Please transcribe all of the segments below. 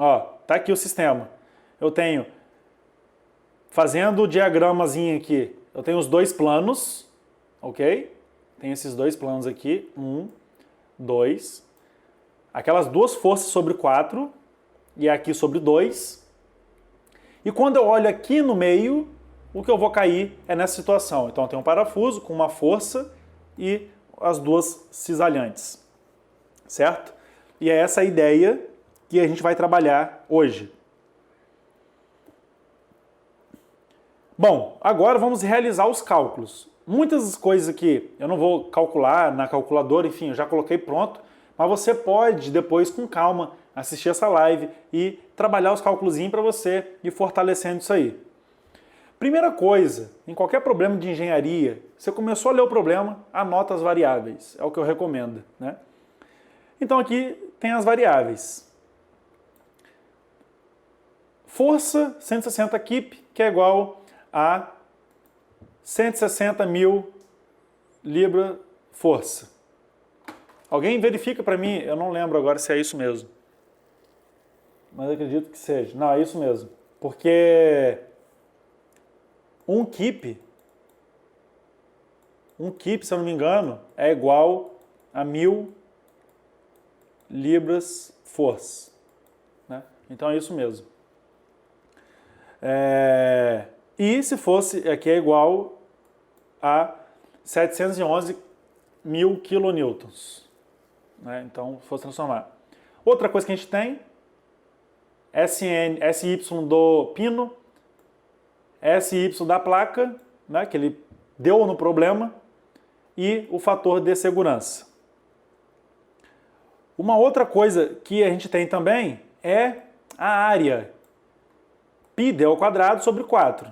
Ó, tá aqui o sistema. Eu tenho, fazendo o diagramazinho aqui, eu tenho os dois planos, ok? Tem esses dois planos aqui, 1, 2. Aquelas duas forças sobre 4 e aqui sobre 2. E quando eu olho aqui no meio, o que eu vou cair é nessa situação. Então eu tenho um parafuso com uma força e as duas cisalhantes, certo? E é essa a ideia que a gente vai trabalhar hoje. Bom, agora vamos realizar os cálculos. Muitas coisas aqui eu não vou calcular na calculadora, enfim, eu já coloquei pronto, mas você pode depois, com calma, assistir essa live e trabalhar os cálculos para você e fortalecendo isso aí. Primeira coisa, em qualquer problema de engenharia, você começou a ler o problema, anota as variáveis, é o que eu recomendo, né? Então aqui tem as variáveis. Força 160 kip, que é igual a 160 mil libra força. Alguém verifica para mim, eu não lembro agora se é isso mesmo. Mas eu acredito que seja. Não, é isso mesmo. Porque um kip, se eu não me engano, é igual a 1000 libras força. Né? Então é isso mesmo. E se fosse, aqui é igual a 711 mil kilonewtons. Né? Então, se fosse transformar. Outra coisa que a gente tem, SY do pino, SY da placa, né, que ele deu no problema, e o fator de segurança. Uma outra coisa que a gente tem também é a área. Π ao quadrado sobre 4.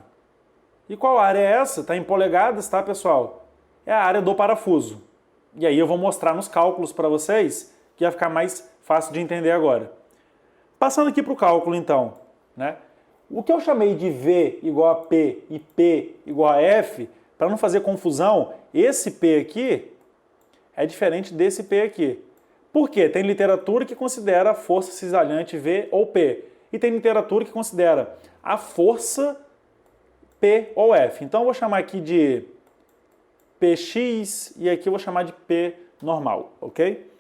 E qual área é essa? Está em polegadas, tá, pessoal? É a área do parafuso. E aí eu vou mostrar nos cálculos para vocês, que vai ficar mais fácil de entender agora. Passando aqui para o cálculo, então, né? O que eu chamei de V igual a P e P igual a F, para não fazer confusão, esse P aqui é diferente desse P aqui. Por quê? Tem literatura que considera a força cisalhante V ou P, e tem literatura que considera a força P ou F. Então eu vou chamar aqui de Px e aqui eu vou chamar de P normal, ok?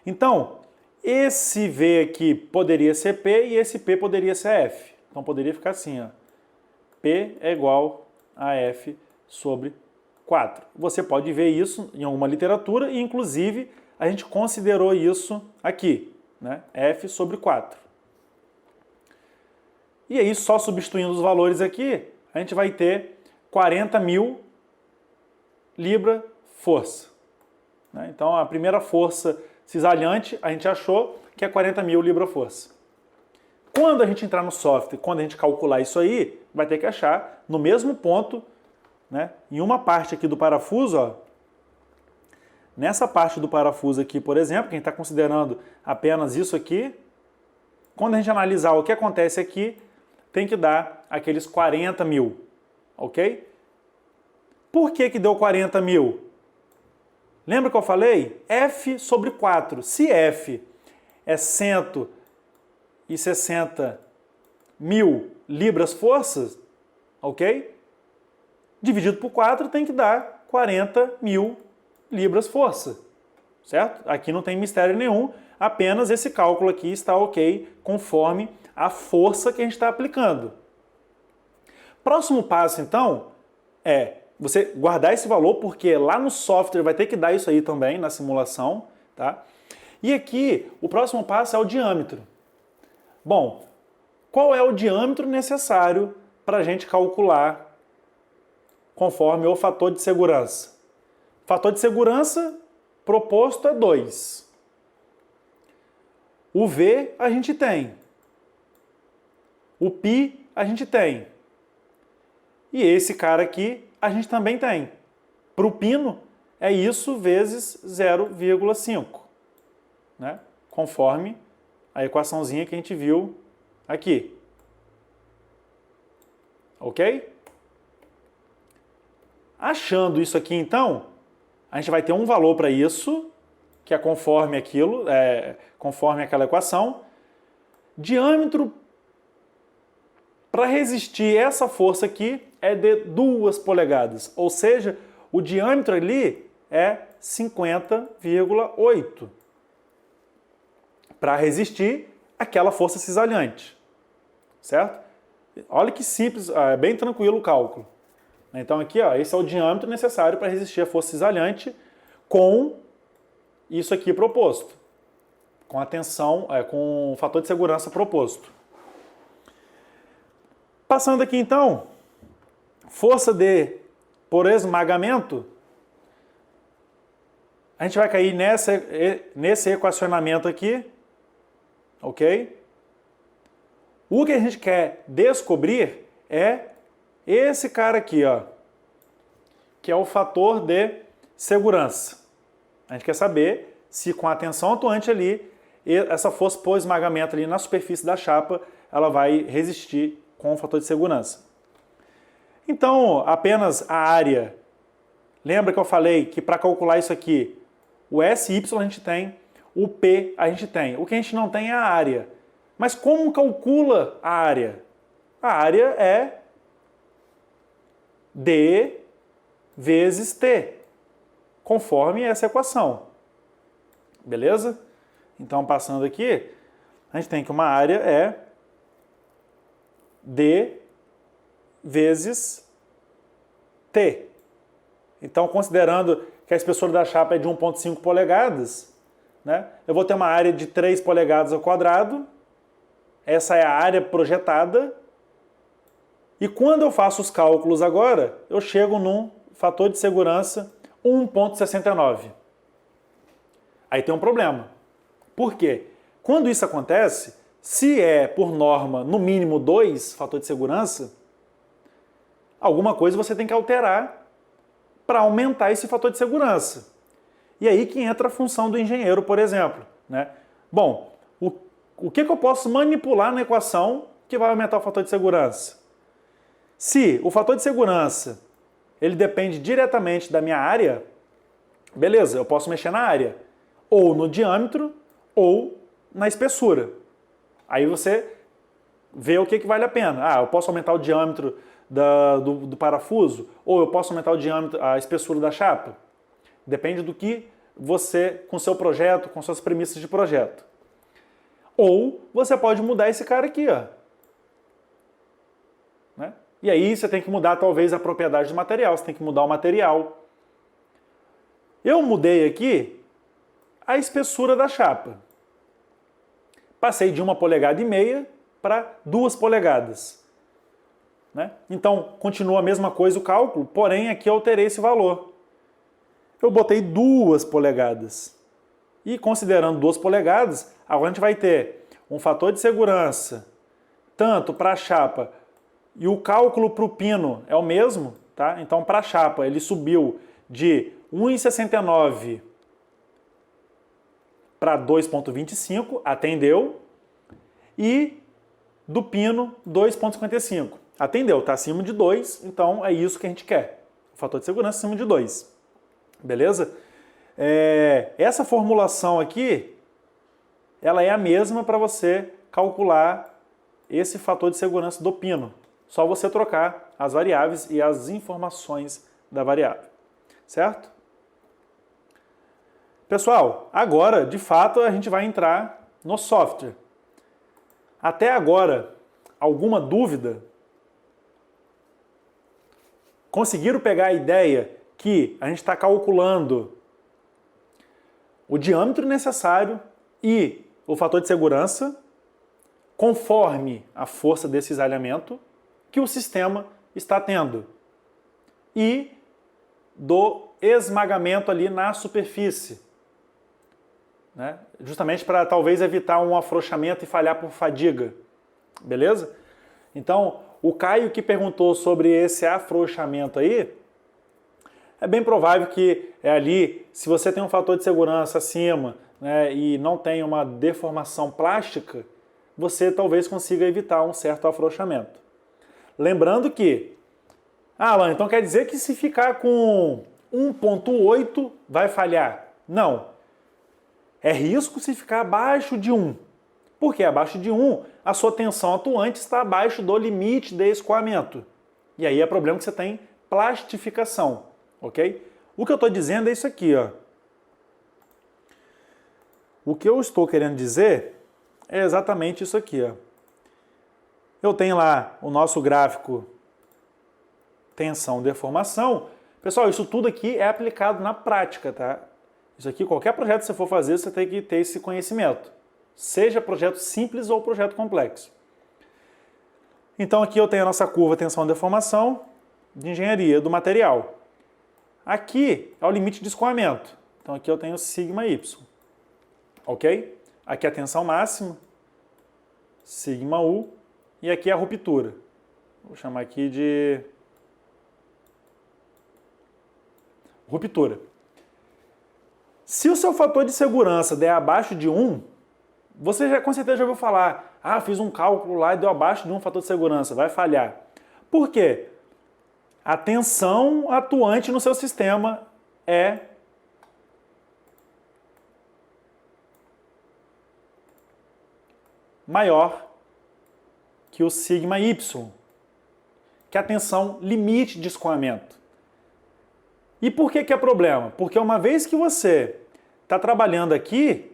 Então, esse V aqui poderia ser P e esse P poderia ser F. Então poderia ficar assim, ó. P é igual a F sobre 4. Você pode ver isso em alguma literatura e, inclusive, a gente considerou isso aqui, né? F sobre 4. E aí, só substituindo os valores aqui, a gente vai ter 40 mil libra força. Né? Então, a primeira força cisalhante, a gente achou que é 40 mil libra força. Quando a gente entrar no software, quando a gente calcular isso aí, vai ter que achar no mesmo ponto, né? Em uma parte aqui do parafuso, ó, nessa parte do parafuso aqui, por exemplo, que a gente está considerando apenas isso aqui, quando a gente analisar o que acontece aqui, tem que dar aqueles 40 mil, ok? Por que que deu 40 mil? Lembra que eu falei? F sobre 4. Se F é 160 mil libras forças, ok? Dividido por 4 tem que dar 40 mil libras força, certo? Aqui não tem mistério nenhum, apenas esse cálculo aqui está ok, conforme a força que a gente está aplicando. Próximo passo, então, é você guardar esse valor, porque lá no software vai ter que dar isso aí também, na simulação, tá? E aqui, o próximo passo é o diâmetro. Bom, qual é o diâmetro necessário para a gente calcular conforme o fator de segurança? O fator de segurança proposto é 2. O V a gente tem. O π a gente tem. E esse cara aqui a gente também tem. Para o pino é isso vezes 0,5, né? Conforme a equaçãozinha que a gente viu aqui. Ok? Achando isso aqui, então, a gente vai ter um valor para isso, que é conforme aquilo, conforme aquela equação. Diâmetro para resistir essa força aqui é de 2 polegadas, ou seja, o diâmetro ali é 50,8 para resistir aquela força cisalhante, certo? Olha que simples, é bem tranquilo o cálculo. Então aqui, ó, esse é o diâmetro necessário para resistir a força cisalhante com isso aqui proposto, com a tensão, com o fator de segurança proposto. Passando aqui então, força por esmagamento, a gente vai cair nesse equacionamento aqui, ok? O que a gente quer descobrir é esse cara aqui, ó, que é o fator de segurança. A gente quer saber se com a tensão atuante ali, essa força por esmagamento ali na superfície da chapa, ela vai resistir com o fator de segurança. Então, apenas a área. Lembra que eu falei que para calcular isso aqui, o SY a gente tem, o P a gente tem. O que a gente não tem é a área. Mas como calcula a área? A área é D vezes T, conforme essa equação. Beleza? Então, passando aqui, a gente tem que uma área é D vezes T. Então, considerando que a espessura da chapa é de 1,5 polegadas, né, eu vou ter uma área de 3 polegadas ao quadrado. Essa é a área projetada. E quando eu faço os cálculos agora, eu chego num fator de segurança 1,69. Aí tem um problema. Por quê? Quando isso acontece, se é por norma no mínimo 2 fator de segurança, alguma coisa você tem que alterar para aumentar esse fator de segurança. E aí que entra a função do engenheiro, por exemplo, né? Bom, o que eu posso manipular na equação que vai aumentar o fator de segurança? Se o fator de segurança ele depende diretamente da minha área, beleza, eu posso mexer na área, ou no diâmetro, ou na espessura. Aí você vê o que vale a pena. Eu posso aumentar o diâmetro do parafuso, ou eu posso aumentar o diâmetro, a espessura da chapa. Depende do que você, com seu projeto, com suas premissas de projeto. Ou você pode mudar esse cara aqui, ó. Né? E aí você tem que mudar talvez a propriedade do material, você tem que mudar o material. Eu mudei aqui a espessura da chapa. Passei de 1,5 polegada para 2 polegadas. Né? Então, continua a mesma coisa o cálculo, porém aqui eu alterei esse valor. Eu botei 2 polegadas. E considerando 2 polegadas, agora a gente vai ter um fator de segurança, tanto para a chapa, e o cálculo para o pino é o mesmo, tá? Então, para a chapa, ele subiu de 1,69 para 2,25, atendeu, e do pino, 2,55. Atendeu, está acima de 2, então é isso que a gente quer. O fator de segurança acima de 2. Beleza? Essa formulação aqui, ela é a mesma para você calcular esse fator de segurança do pino. Só você trocar as variáveis e as informações da variável. Certo? Pessoal, agora, de fato, a gente vai entrar no software. Até agora, alguma dúvida? Conseguiram pegar a ideia que a gente está calculando o diâmetro necessário e o fator de segurança conforme a força desse cisalhamento que o sistema está tendo e do esmagamento ali na superfície, né? Justamente para talvez evitar um afrouxamento e falhar por fadiga, beleza? Então, o Caio que perguntou sobre esse afrouxamento aí, é bem provável que ali, se você tem um fator de segurança acima, né, e não tem uma deformação plástica, você talvez consiga evitar um certo afrouxamento. Lembrando que, Alan, então quer dizer que se ficar com 1,8 vai falhar? Não. É risco se ficar abaixo de 1. Porque abaixo de 1, a sua tensão atuante está abaixo do limite de escoamento. E aí é problema que você tem plastificação, ok? O que eu estou dizendo é isso aqui, ó. O que eu estou querendo dizer é exatamente isso aqui, ó. Eu tenho lá o nosso gráfico tensão, deformação. Pessoal, isso tudo aqui é aplicado na prática, tá? Isso aqui, qualquer projeto que você for fazer, você tem que ter esse conhecimento. Seja projeto simples ou projeto complexo. Então aqui eu tenho a nossa curva tensão, deformação de engenharia do material. Aqui é o limite de escoamento. Então aqui eu tenho sigma y. Ok? Aqui é a tensão máxima, sigma u, e aqui é a ruptura. Vou chamar aqui de ruptura. Se o seu fator de segurança der abaixo de 1, você já, com certeza já ouviu falar, fiz um cálculo lá e deu abaixo de 1 fator de segurança, vai falhar. Por quê? A tensão atuante no seu sistema é maior que o sigma y, que é a tensão limite de escoamento. E por que é problema? Porque uma vez que você está trabalhando aqui,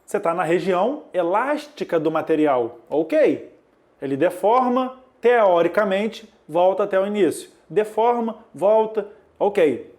você está na região elástica do material, ok? Ele deforma, teoricamente, volta até o início. Deforma, volta, ok.